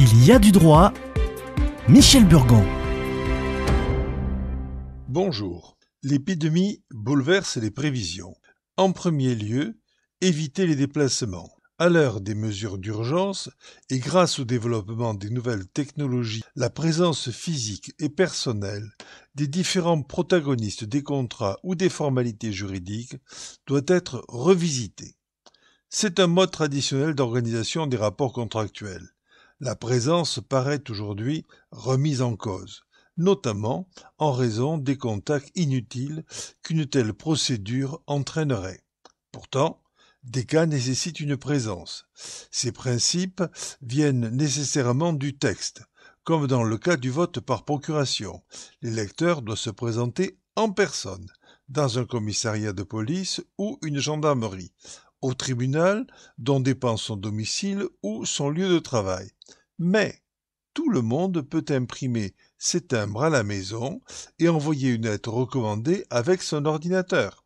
Il y a du droit. Michel Burgon. Bonjour. L'épidémie bouleverse les prévisions. En premier lieu, éviter les déplacements. À l'heure des mesures d'urgence et grâce au développement des nouvelles technologies, la présence physique et personnelle des différents protagonistes des contrats ou des formalités juridiques doit être revisitée. C'est un mode traditionnel d'organisation des rapports contractuels. La présence paraît aujourd'hui remise en cause, notamment en raison des contacts inutiles qu'une telle procédure entraînerait. Pourtant, des cas nécessitent une présence. Ces principes viennent nécessairement du texte, comme dans le cas du vote par procuration. L'électeur doit se présenter en personne, dans un commissariat de police ou une gendarmerie, au tribunal dont dépend son domicile ou son lieu de travail. Mais tout le monde peut imprimer ses timbres à la maison et envoyer une lettre recommandée avec son ordinateur.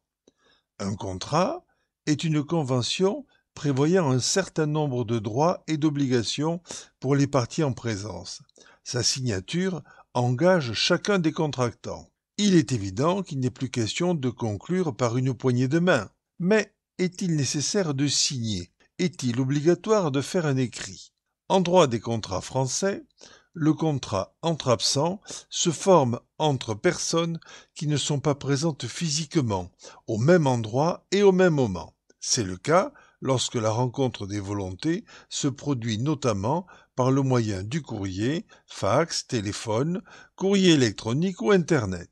Un contrat est une convention prévoyant un certain nombre de droits et d'obligations pour les parties en présence. Sa signature engage chacun des contractants. Il est évident qu'il n'est plus question de conclure par une poignée de main. Mais est-il nécessaire de signer? Est-il obligatoire de faire un écrit? En droit des contrats français, le contrat entre absents se forme entre personnes qui ne sont pas présentes physiquement, au même endroit et au même moment. C'est le cas lorsque la rencontre des volontés se produit notamment par le moyen du courrier, fax, téléphone, courrier électronique ou Internet.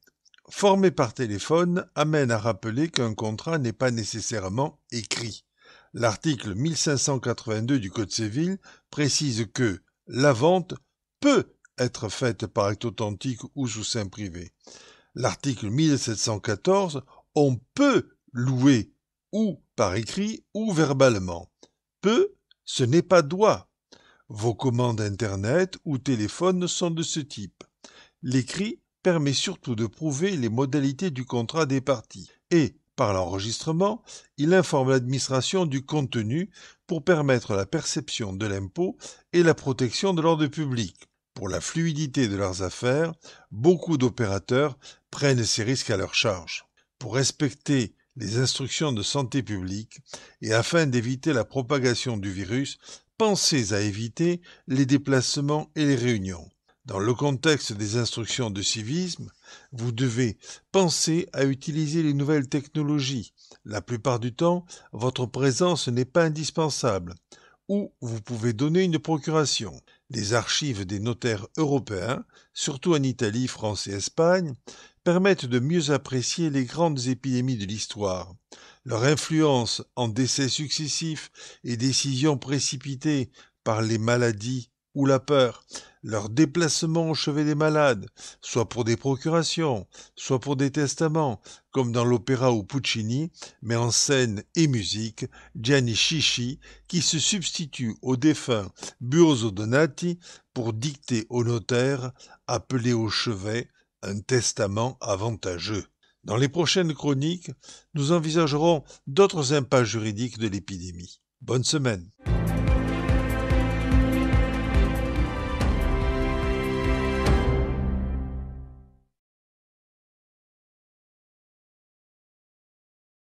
Former par téléphone amène à rappeler qu'un contrat n'est pas nécessairement écrit. L'article 1582 du Code civil précise que la vente peut être faite par acte authentique ou sous seing privé. L'article 1714, on peut louer ou par écrit ou verbalement. Peut, ce n'est pas doit. Vos commandes Internet ou téléphone sont de ce type. L'écrit permet surtout de prouver les modalités du contrat des parties et, par l'enregistrement, il informe l'administration du contenu pour permettre la perception de l'impôt et la protection de l'ordre public. Pour la fluidité de leurs affaires, beaucoup d'opérateurs prennent ces risques à leur charge. Pour respecter les instructions de santé publique et afin d'éviter la propagation du virus, pensez à éviter les déplacements et les réunions. Dans le contexte des instructions de civisme, vous devez penser à utiliser les nouvelles technologies. La plupart du temps, votre présence n'est pas indispensable. Ou vous pouvez donner une procuration. Les archives des notaires européens, surtout en Italie, France et Espagne, permettent de mieux apprécier les grandes épidémies de l'histoire. Leur influence en décès successifs et décisions précipitées par les maladies ou la peur, leur déplacement au chevet des malades, soit pour des procurations, soit pour des testaments, comme dans l'opéra où Puccini met en scène et musique Gianni Schicchi qui se substitue au défunt Burzo Donati pour dicter au notaire, appelé au chevet, un testament avantageux. Dans les prochaines chroniques, nous envisagerons d'autres impasses juridiques de l'épidémie. Bonne semaine.